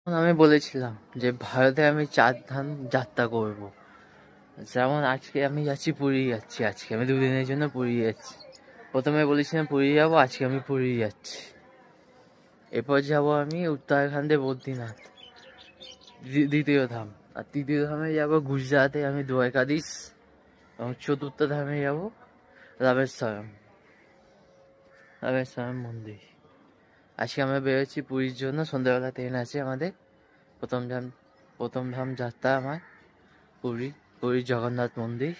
আমি বলেছিলাম যে ভারতে আমি 4 ধাম যাত্রা করব। যেমন আজকে আমি যাচ্ছি পুরী যাচ্ছি, আজকে আমি 2 দিনের জন্য পুরী যাচ্ছি। প্রথমে বলেছিলাম পুরী যাবো, আজকে আমি পুরী যাচ্ছি। এরপর যাব আমি উত্তরাখণ্ডে বদ্রীনাথ, দ্বিতীয় ধাম। আর তৃতীয় ধামে যাব গুজরাটে আমি দ্বারকাধীশ, এবং চতুর্থ ধামে যাব রামেশ্বরম রামেশ্বরম মন্দির। আজকে আমরা বেরোচ্ছি পুরীর জন্য, সন্ধ্যাবেলা ট্রেন আছে আমাদের। প্রথম ধাম যাত্রা আমার পুরী জগন্নাথ মন্দির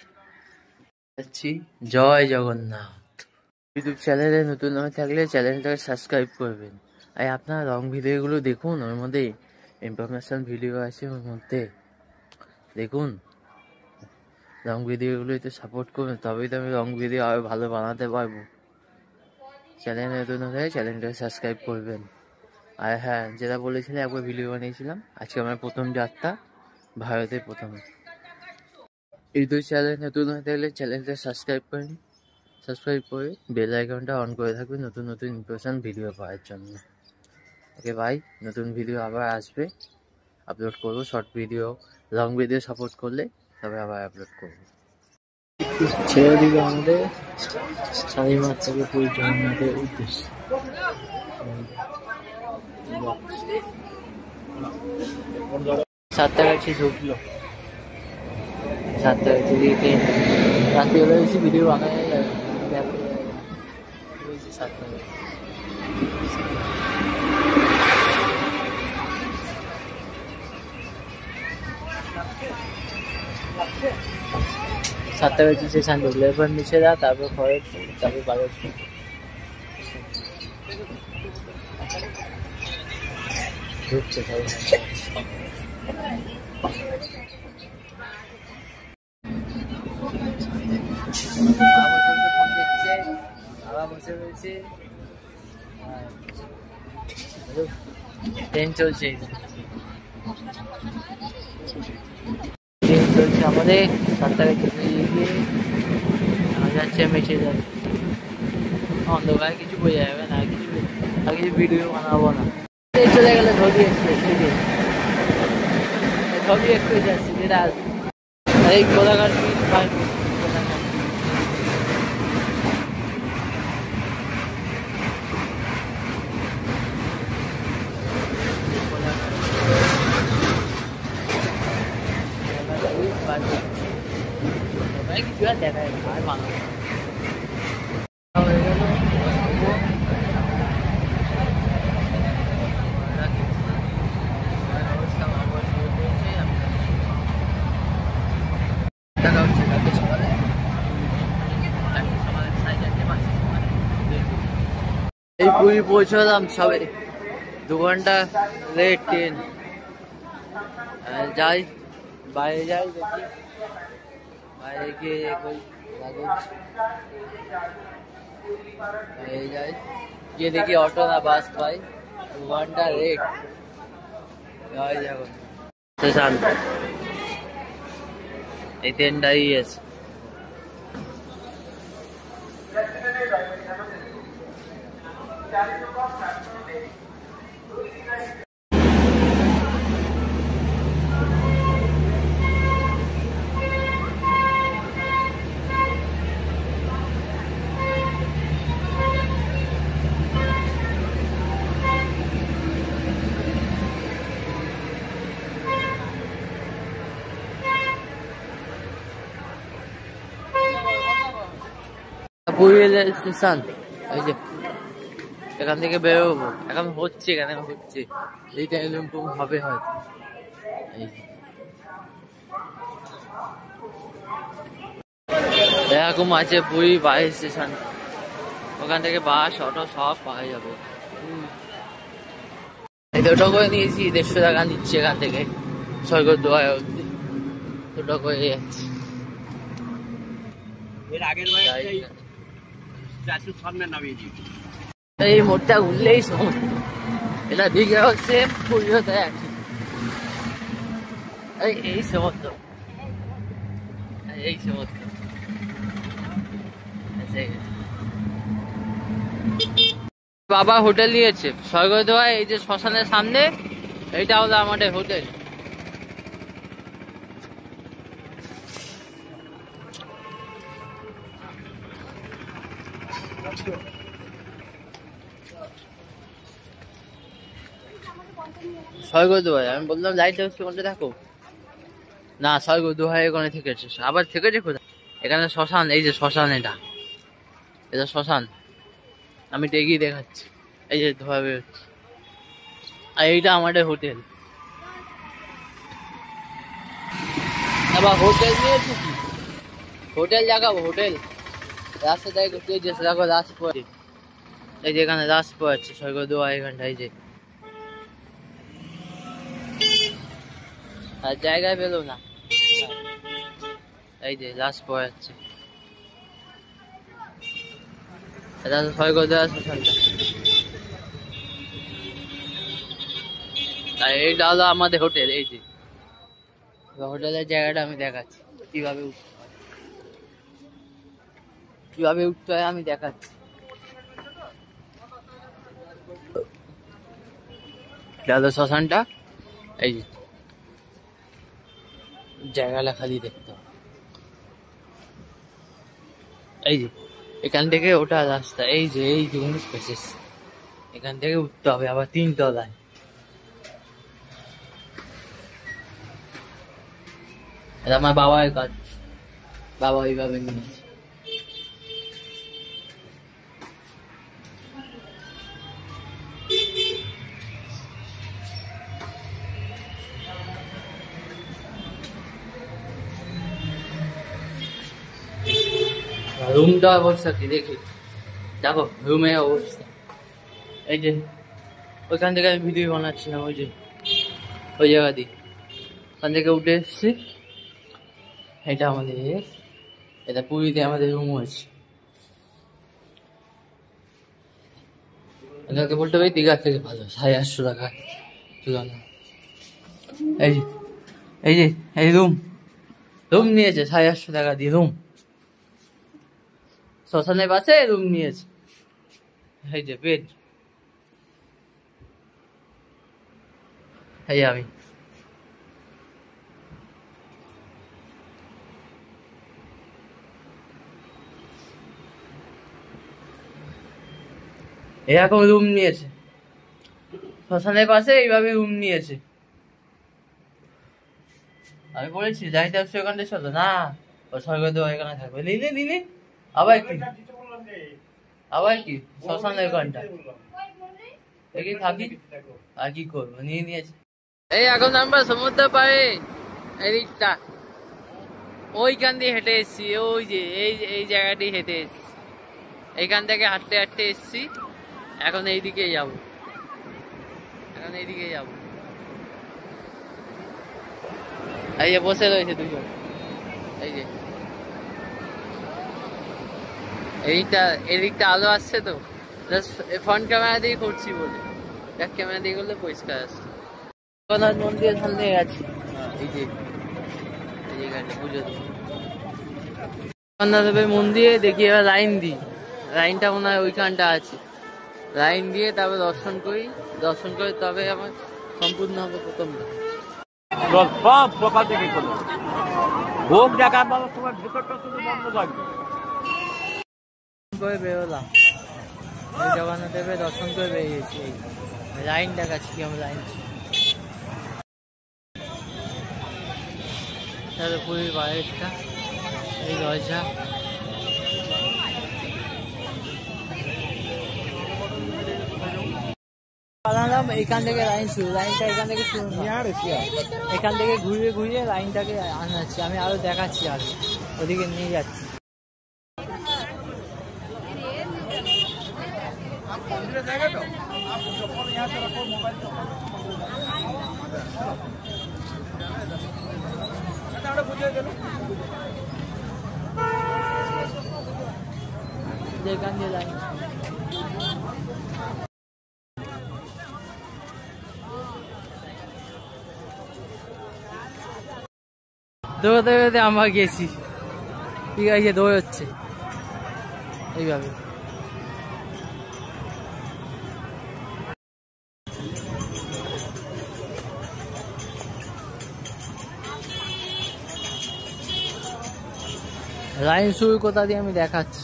যাচ্ছি। জয় জগন্নাথ। ইউটিউব চ্যানেলে নতুন হয়ে থাকলে চ্যানেলটাকে সাবস্ক্রাইব করবেন। আর আপনারা লং ভিডিওগুলো দেখুন, ওর মধ্যে ইনফরমেশন ভিডিও আছে, ওর মধ্যে দেখুন। লং ভিডিওগুলো একটু সাপোর্ট করবেন, তবেই তো আমি লং ভিডিও আরো ভালো বানাতে পারবো। চ্যানেল নতুন হলে চ্যানেলটাকে সাবস্ক্রাইব করবেন। আর হ্যাঁ, যেটা বলেছিলাম, একবার ভিডিও বানিয়েছিলাম, আজকে আমার প্রথম যাত্রা, ভারতের প্রথম। এই দুই চ্যানেল নতুন হয়ে থাকলে চ্যানেলটা সাবস্ক্রাইব করে বেল আইকনটা অন করে থাকবেন নতুন নতুন ইনফরমেশন ভিডিও পাওয়ার জন্য। ওকে ভাই, নতুন ভিডিও আবার আসবে, আপলোড করবো। Short video, long video support করলে তবে আবার আপলোড করবো। ছেড়ে দিবে আমাদের 5:30 থেকে পুরী জগন্নাথের উদ্দেশ্যে। 7টা গাছি ঢুকলো, 7টা গাছি দিয়ে রাত্রিবেলা বেশি ভিডিও বানানো যাবে। 7টা গাছি 7টা বেজে স্টেশন ঢুকলো। এরপর নিচে যা, তারপর ঘরে, তারপর বাজার ঢুকছে সবাই। ট্রেন চলছে আমাদের 7টা বেজে গিয়ে যাচ্ছে মেচে যাচ্ছে। অন্ধকার কিছু বোঝা যাবে না, আর কিছু ভিডিও বানাবো না। চলে গেলে ধরি এক্সপ্রেস যাচ্ছে, যেটা এই কোলাঘাট ব্রিজ পার কিছু আর দেখা যায় আর বানাবো। এই পুরী পৌঁছলাম সবে, 2 ঘন্টা লেট ট্রেন। যাই বাইরে, যাই দেখি বাইরে গিয়ে বাইরে যাই গিয়ে দেখি অটো না বাস পাই। 2 ঘন্টা লেট। জয় জগন্নাথ। স্টেশন এই ট্রেনটাই আছে। পুরী রেল স্টেশন, এই যে এখান থেকে বেরোবো। এখন হচ্ছে, এখানে হচ্ছে, এই টাইম হবে হয়তো। এরকম আছে পুরী বাস স্টেশন, ওখান থেকে বাস অটো সব পাওয়া যাবে। এই টোটো করে নিয়েছি, 150 টাকা নিচ্ছে এখান থেকে স্বর্গদ্বার অব্দি। টোটো করে যাচ্ছি। এই মোড়টা ঘুরলেই সমুদ্র। এটা দিকে হচ্ছে পুরী হতে একই, এই সমুদ্র, এই সমুদ্র। বাবা হোটেল নিয়েছে স্বর্গদ্বার, এই যে শ্মশানের সামনে এইটা হলো আমাদের হোটেল। ছয় গো দোহাই, আমি বললাম লাইট হাউস কোনটা দেখো না, ছয় গো দোহাই ওখানে থেকেছে, আবার থেকেছে কোথায়? এখানে শ্মশান, এই যে শ্মশান, এটা শ্মশান, আমি এগিয়ে দেখাচ্ছি, এই যে ধোয়া বেরোচ্ছে। আর এইটা আমাদের হোটেল। আবার হোটেল নিয়েছি কি, হোটেল দেখাবো, হোটেল রাস্তা দেখো, দেখো রাস পড়ে, এই যে এখানে রাস পড়াচ্ছে ছয় গো দোহাই এখানটা, এই যে আর জায়গায় পেলো না, এই যে রাস পড়াচ্ছে, এটা ছয় গো দোহাই শ্মশানটা। আর এইটা হলো আমাদের হোটেল, এই যে হোটেলের জায়গাটা আমি দেখাচ্ছি, কিভাবে উঠতে হয় আমি দেখাচ্ছি। এটা শ্মশানটা, এই যে জায়গাটা খালি দেখতে হবে, এই যে এখান থেকে ওঠা রাস্তা, এই যে স্পেসেস, এখান থেকে উঠতে হবে আবার 3 তলায়। এটা আমার বাবার কাজ, বাবা ওইভাবে নিয়েছে। রুমটা অবস্থা কি দেখি, দেখো রুমের অবস্থা, এই যে ওইখান থেকে আমি ভিডিও বানাচ্ছিলাম, ওই যে ওই জায়গা দিয়ে ওখান থেকে উঠে এসছি। এটা আমাদের, এটা পুরীতে আমাদের রুম আছে, ওনাকে বলতে পারি দীঘার থেকে ভালো, 850 টাকা তুলনা। এই রুম নিয়েছে 850 টাকা দিয়ে রুম, শ্মশানের পাশে রুম নিয়েছে, এই যে বেড, এই আমি এরকম রুম নিয়েছে, শ্মশানের পাশে এইভাবে রুম নিয়েছে। আমি বলেছি যাইতে আসছে ওখানে চলো না, ও সরকার দেওয়া এখানে থাকবে, নিলে আবার কি শ্মশানের ওখানটা দেখি থাকি, আর কি করবো, নিয়েছে। এই এখন আমরা সমুদ্র পাড়ে এদিকটা, ওইখান দিয়ে হেঁটে এসছি, ওই যে এই জায়গাটি হেঁটে এসছি, এইখান থেকে হাঁটতে এসছি, এখন এইদিকেই যাবো, এই যে বসে রয়েছে দুজন, এই যে এদিকটা আলো আসছে তো, ফ্রন্ট ক্যামেরা দিয়ে করছি বলে, ব্যাক ক্যামেরা দিয়ে করলে পরিষ্কার আসছে। জগন্নাথ মন্দিরের সামনে আছি, এই যে পুজো জগন্নাথ দেবের মন্দিরে দেখি, এবার লাইনটা মনে হয় ওইখানটা আছে, লাইন দিয়ে তারপরে দর্শন করে তবে আমার সম্পূর্ণ হবে প্রথম সব সকাল থেকে করবো, ভোগ দেখার বেলার সময় ভেতরটা শুধু বন্ধ থাকবে। করে বেরোলাম, জগন্নাথ দেবের দর্শন করে বেরিয়েছি, লাইন দেখাচ্ছি কি আমার লাইন পুরীর বাইরেটা, এই দরজা, এখান থেকে লাইন শুরু, লাইনটা এখান থেকে শুরু, এখান থেকে ঘুরিয়ে লাইনটাকে আনাচ্ছি, আমি আরো দেখাচ্ছি, আর ওদিকে নিয়ে যাচ্ছি। এখান দিয়ে লাইন, দৌড়াতে আমরা গেছি, ঠিক আছে, দৌড়াচ্ছে এইভাবে। লাইন শুরু কোথা দিয়ে আমি দেখাচ্ছি।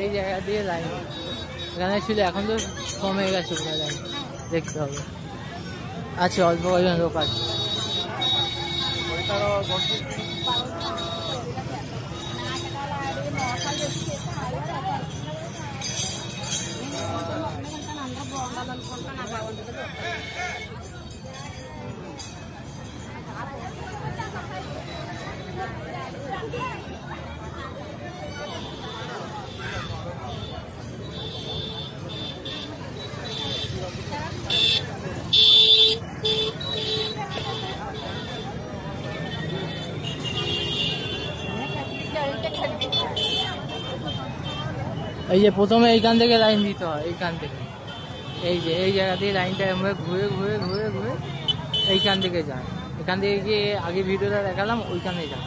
এই জায়গা দিয়ে লাইন এখানে ছিল, এখন তো কমে গেছে লাইন, দেখতে হবে। আছে অল্প কজন লোক আছে। এই যে প্রথমে এইখান থেকে লাইন দিতে হয়, এইখান থেকে এই জায়গা দিয়ে লাইনটা আমরা ঘুরে ঘুরে ঘুরে ঘুরে এইখান থেকে যায়। এখান থেকে গিয়ে আগে ভিডিওটা দেখালাম, ওইখানে যায়,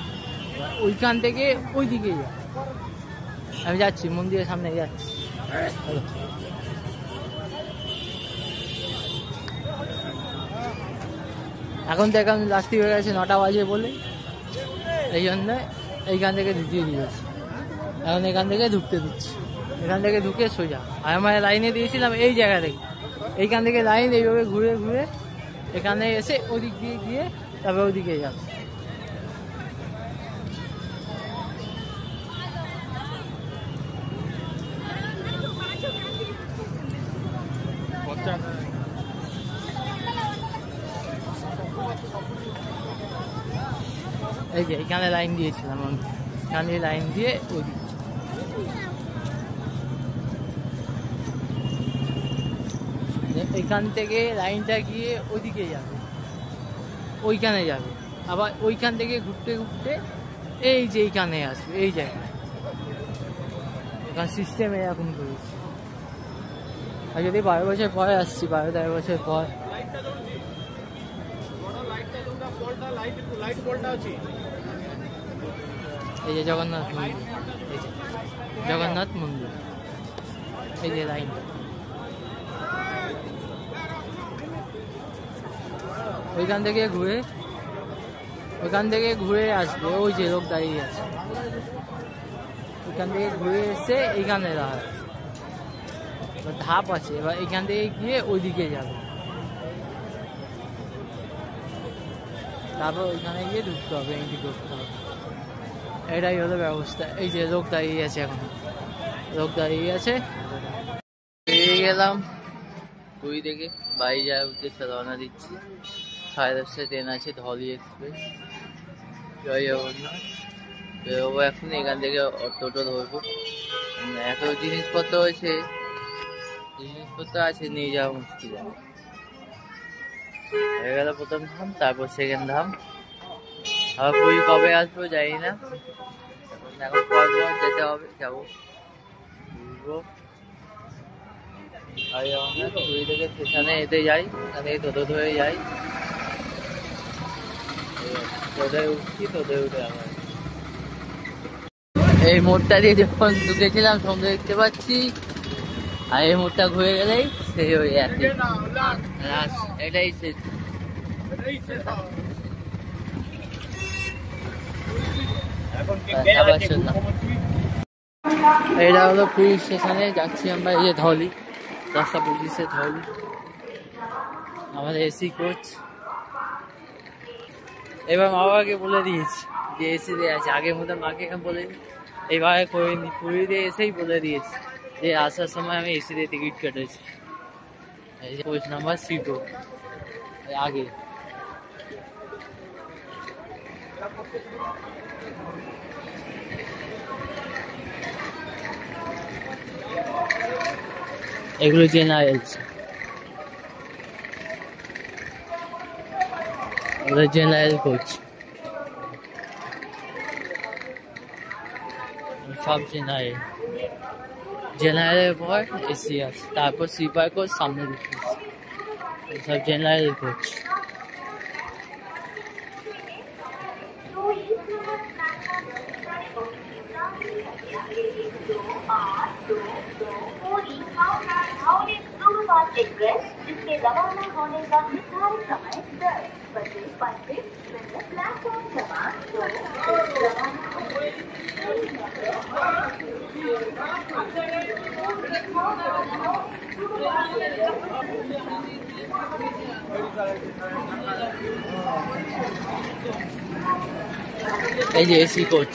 ওইখান থেকে ওই দিকে যায়। আমি যাচ্ছি, মন্দিরের সামনে যাচ্ছি। এখন তো এখন রাত্রি হয়ে গেছে, 9টা বাজে বলে এই জন্য এইখান থেকে ঢুকিয়ে দিয়েছি। এখন এখান থেকে ঢুকতে দিচ্ছি, এখান থেকে ঢুকে সোজা। আর আমার লাইনে দিয়েছিলাম এই জায়গা থেকে, এইখান থেকে লাইন এইভাবে ঘুরে ঘুরে এখানে এসে ওদিক দিয়ে গিয়ে তারপরে ওদিকে যাবে। এই যে এখানে লাইন দিয়েছিলাম আমি, এখানে লাইন দিয়ে ওদিক এখান থেকে লাইনটা গিয়ে ওইদিকে যাবে, ওইখানে যাবে, আবার ওইখান থেকে ঘুরতে ঘুরতে এই যে এইখানে আসবে, এই জায়গায়। এখানে সিস্টেম এরকম করেছি। আর যদি 12 বছর পরে আসছি, 12-13 বছর পর, এই যে জগন্নাথ মন্দির, এই যে জগন্নাথ মন্দির, এই যে লাইন। ওইখান থেকে ঘুরে আসবে, ওই যে লোক দাঁড়িয়ে আছে, ওইখান থেকে ঘুরে এসে এইখানে দাঁড়ায়, ধাপ আছে। এবার এইখান থেকে গিয়ে ওইদিকে যাবে, তারপর ওইখানে গিয়ে ঢুকতে হবে, এন্ট্রি করতে হবে। এটাই হলো ব্যবস্থা। এই যে লোক দাঁড়িয়ে আছে, এখন লোক দাঁড়িয়ে আছে। বেরিয়ে গেলাম পুরী থেকে, বাড়ি যাওয়ার উদ্দেশ্যে রওনা দিচ্ছি। 10:30টায় ট্রেন আছে, ধলি এক্সপ্রেস। জয় জগন্নাথ। বেরোবো এখন, এখান থেকে টোটো ধরবো। এত জিনিসপত্র আছে, নিয়ে যাওয়া মুশকিল। হয়ে গেল প্রথম ধাম, তারপর সেকেন্ড ধাম। আবার পুরী কবে আসবো জানি না, এখন পর যেতে হবে, যাবো ঘুরবো। আর পুরী থেকে স্টেশনে এতে যাই, এখান থেকে টোটো ধরে যাই, টোটোয় উঠছি, টোটোয় উঠে আবার এই মোড়টা দিয়ে যখন ঢুকেছিলাম সমুদ্র দেখতে পাচ্ছি। আর এই মোড়টা ঘুরে গেলেই সেই ওই একই, এটাই শেষ। এটা হলো পুরী স্টেশনে যাচ্ছি আমরা, এই যে ধলি, রাস্তা পুলিশে ধলি, আমাদের এসি কোচ। এবার মা বাবাকে বলে দিয়েছি যে এসিতে আছে, আগের মতো মাকে বলে এইভাবে করিনি, পুরীতে এসেই বলে দিয়েছি যে আসার সময় আমি এসিতে টিকিট কেটেছি। এই যে কোচ নাম্বার সিটো আগে। এগুলো জেনারেল, জেনারেল কোচ, সব জেনারেলের পর এসি আছে, তারপর স্লিপার কোচ সামনে ঢুকতেছে। সব জেনারেল কোচ। जिसके रवाना होने का निर्धारित समय 10:35 प्लेटफॉर्म क्रमांक 2 এই যে এসি কোচ,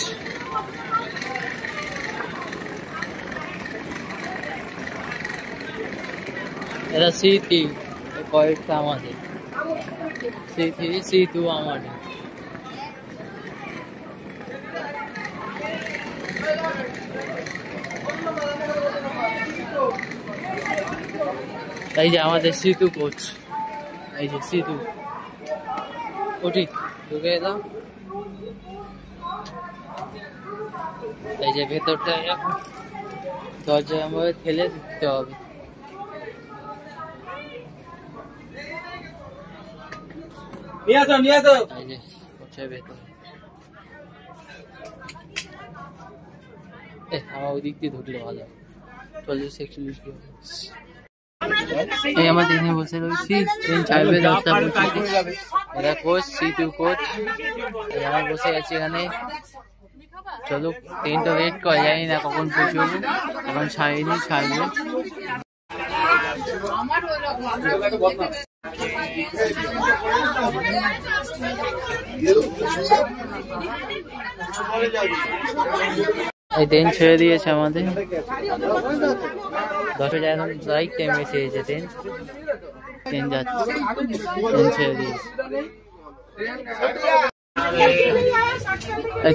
এটা C3 কয়েকটা আমাদের, C3 C2 আমাদের। এই যে আমাদের C2 কোচ, এই যে C2 ওটি ঢুকে এলাম। এই যে ভেতরটা দরজা আমাদের ঠেলে দিতে হবে। নিয়ে আসো এই যে কোচের ভেতর, আমার ওই দিক দিয়ে ঢুকলে ভালো। 40-41 এই আমাদের এখানে বসে রয়েছি, ট্রেন ছাড়বে 10:25। এটা কোচ C2 কোচ, আমরা বসে আছি এখানে। চলো, ট্রেন তো লেট করে, জানি না কখন পৌঁছবো, এখন ছাড়িনি, ছাড়বে। এই ট্রেন ছেড়ে দিয়েছে আমাদের, 10টা এখন রাইট টাইমে ছেড়েছে ট্রেন। ট্রেন যাচ্ছে, ট্রেন ছেড়ে দিয়েছে,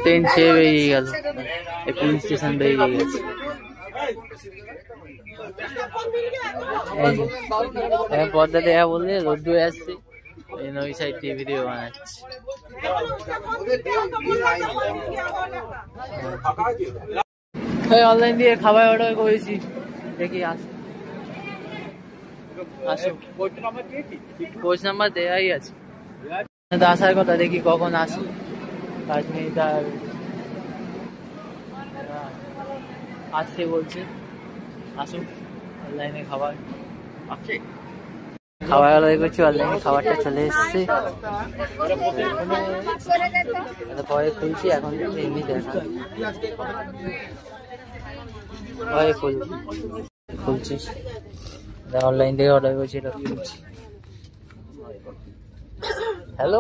ট্রেন ছেড়ে বেরিয়ে গেল, এই পুলিশ স্টেশন বেরিয়ে গেছে। পর্দা দেয়া বললে রোদ্দুর আসছে, ওই সাইড দিয়ে ভিডিও বানাচ্ছে। অনলাইন দিয়ে খাবার অর্ডার করেছি, দেখি আসো। কোচ নাম্বার দেয়াই আছে, আসার কথা, দেখি কখন আসি। 5 মিনিট আর আসছে বলছে, আসুক। অনলাইনে খাবার আছে, খাবার অর্ডার করছি, অনলাইনে খাবারটা চলে এসছে। পরে খুলছি, এখন এমনি দেখা পরে খুলছি। অনলাইন থেকে অর্ডার করছি, এটা খুলছি। হ্যালো,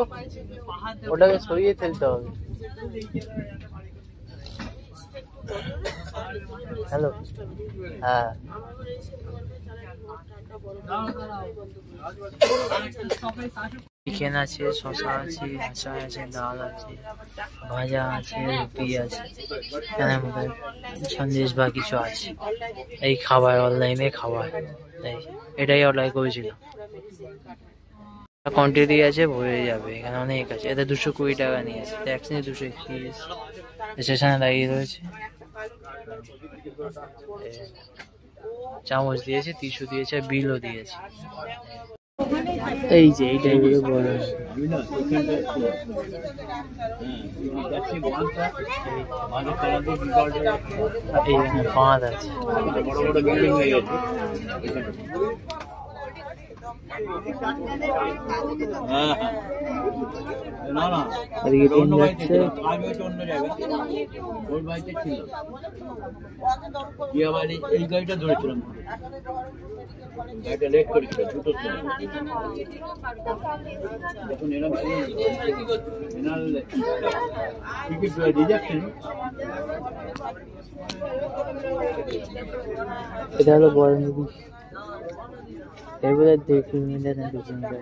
ওটাকে সরিয়ে ফেলতে হবে। হ্যালো, হ্যাঁ, চিকেন আছে, শসা আছে, আচার আছে, ডাল আছে, ভাজা আছে, রুটি আছে, সন্দেশ বা কিছু আছে। এই খাবার অনলাইনে খাবার, এটাই অর্ডার করেছিলাম। কোয়ান্টিটি আছে, ভরে যাবে, এখানে অনেক আছে। এতে 220 টাকা নিয়েছে, ট্যাক্স নিয়ে 231। স্টেশনে দাঁড়িয়ে রয়েছে। চামচ দিয়েছে, টিস্যু দিয়েছে, বিলও দিয়েছে। এই যে এইটাই বলে বড় বাঁধ আছে। না না, এদিকে ট্রেন যাচ্ছে। ওর বাড়িতে ছিল, এই গাড়িটা ধরেছিলাম, গাড়িটা লেট করেছিল, দুটো ছিল। যখন এরকম টিকিট রিজার্ভেশন, এটা হলো বড় নদী, এগুলো 2 কিলোমিটার না 2 কিলোমিটার।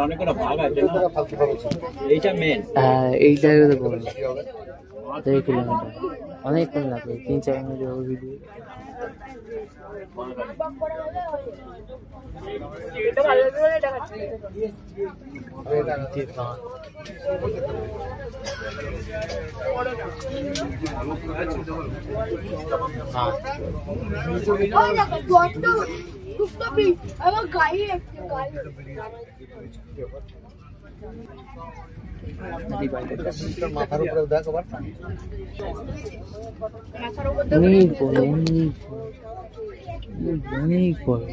অনেকটা ভাগ আছে, এইটা মেন। হ্যাঁ, এইটাই হলো বড়, 2 কিলোমিটার, অনেকক্ষণ লাগবে, 3-4 মিনিট ভিডিও। মাথার উপরে দেখো অনেক বড়, অনেক বড়।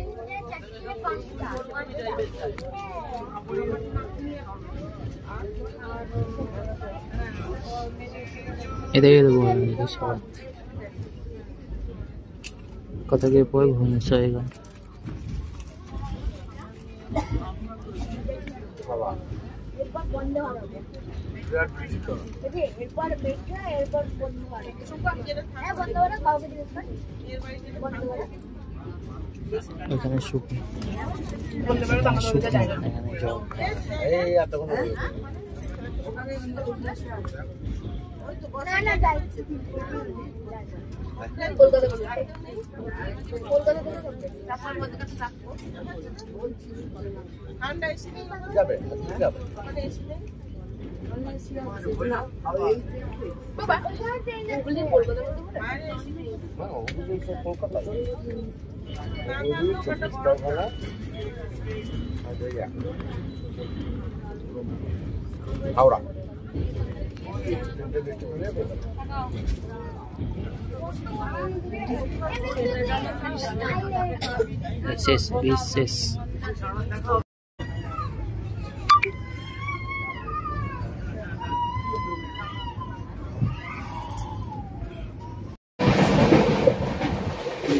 এদিকে দেবো সব কত কে পড়ে ভুবনেশ্বর এলাম। এখানে শুকনো এখানে জল। এই একটা কোনো যাবে যাবে হাওড়া শেষ বিশ শেষ।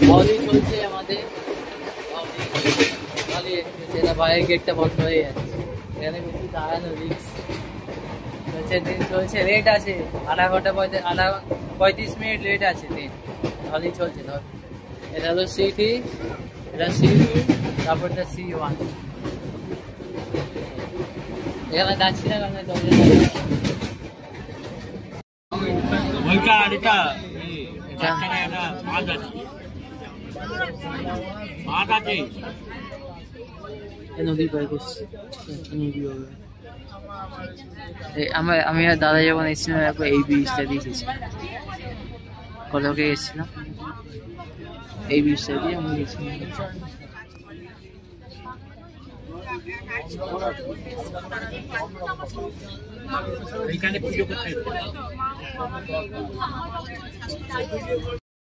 বলই চলছে আমাদের, সেটা বাইরের গেটটা বন্ধ হয়ে যাচ্ছে। এখানে বেশি দাঁড়ানো রিক্স চলছে, ট্রেন চলছে, লেট আছে আধা 35 মিনিট লেট আছে ট্রেন, ভালোই চলছে। ধর এটা হলো C3, এটা C2, তারপরটা C1। এখানে যাচ্ছি না কারণ নদীর পাড়ে করছি, নদী হবে। আমি আর দাদা যখন এসেছিলাম একবার এই ব্রিজটা দেখেছি, কলকে এসেছিলাম এই ব্রিজটা দিয়ে আমি গেছিলাম।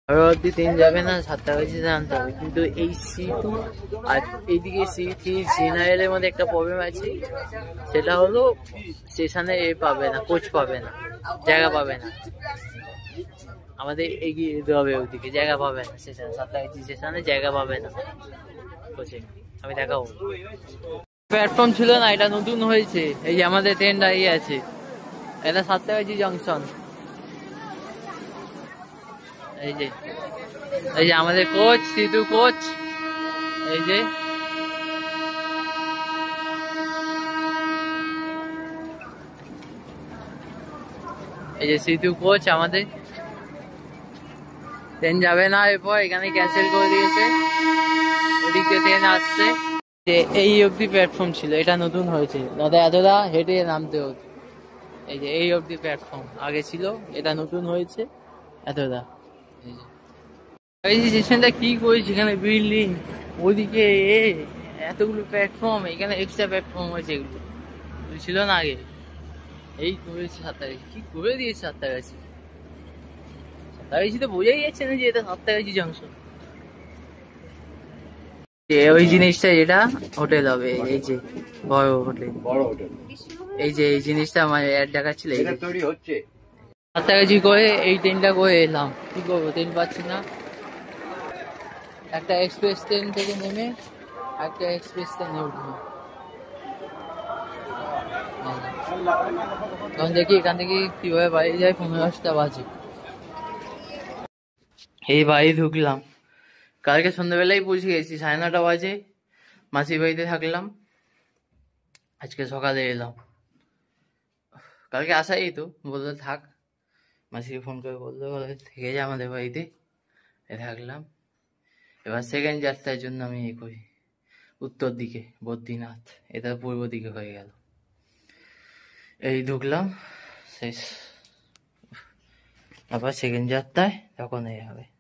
পরবর্তী ট্রেন যাবে না 7টা বাজে আনতে হবে, কিন্তু এই C2 আর এইদিকে C3 C9 এর মধ্যে একটা প্রবলেম আছে, সেটা হলো স্টেশনে পাবে না, কোচ পাবে না, জায়গা পাবে না। আমাদের এগিয়ে যেতে হবে ওইদিকে, জায়গা পাবে না স্টেশনে, 7টা বাজে স্টেশনে জায়গা পাবে না কোচে। আমি দেখাবো, প্ল্যাটফর্ম ছিল না, এটা নতুন হয়েছে। এই যে আমাদের ট্রেন দাঁড়িয়ে আছে, এটা 7টা বাজে জংশন। এই যে আমাদের কোচ, C2 কোচ, এই যে C2 কোচ আমাদের। ট্রেন যাবে না এরপর, এখানে ক্যান্সেল করে দিয়েছে, ওদিক দিয়ে ট্রেন আসছে। এই অবধি প্ল্যাটফর্ম ছিল, এটা নতুন হয়েছে, নদে এতটা হেঁটে নামতে হতো। এই যে এই অবধি প্ল্যাটফর্ম আগে ছিল, এটা নতুন হয়েছে এতটা। এই যে স্টেশনটা কি করেছে, এখানে বিল্ডিং, ওদিকে এতগুলো প্ল্যাটফর্ম, এখানে এক্সট্রা প্ল্যাটফর্ম হয়েছে, এগুলো ছিল না আগে। এই করেছে 7টাগাছি, কি করে দিয়েছে 7টাগাছি। 7টাগাছি তো বোঝাই যাচ্ছে না যে এটা 7টাগাছি জংশন। ওই জিনিসটা যেটা হোটেল হবে, এই যে বড় হোটেল, এই যে এই জিনিসটা আমার অ্যাড দেখাচ্ছিল, এটা তৈরি হচ্ছে। 7টাগাছি করে এই ট্রেনটা করে এলাম, কি করবো, ট্রেন পাচ্ছি না। একটা এক্সপ্রেস ট্রেন থেকে নেমে একটা এক্সপ্রেস ট্রেনে উঠবো। তখন দেখি এখান থেকে কিভাবে বাড়ি যায়, 15টা বাজে। এই বাড়ি ঢুকলাম, কালকে সন্ধ্যাবেলায় পৌঁছে গেছি, 9:30 বাজে মাসির বাড়িতে থাকলাম, আজকে সকালে এলাম। কালকে আসাই তো বললো থাক, মাসিকে ফোন করে বললো থেকে যা আমাদের বাড়িতে, থাকলাম। এবার সেকেন্ড যাত্রার জন্য আমি করি, উত্তর দিকে বদ্রীনাথ, এটা পূর্ব দিকে হয়ে গেল। এই ঢুকলাম, শেষ। আবার সেকেন্ড যাত্রায় তখন এই হবে।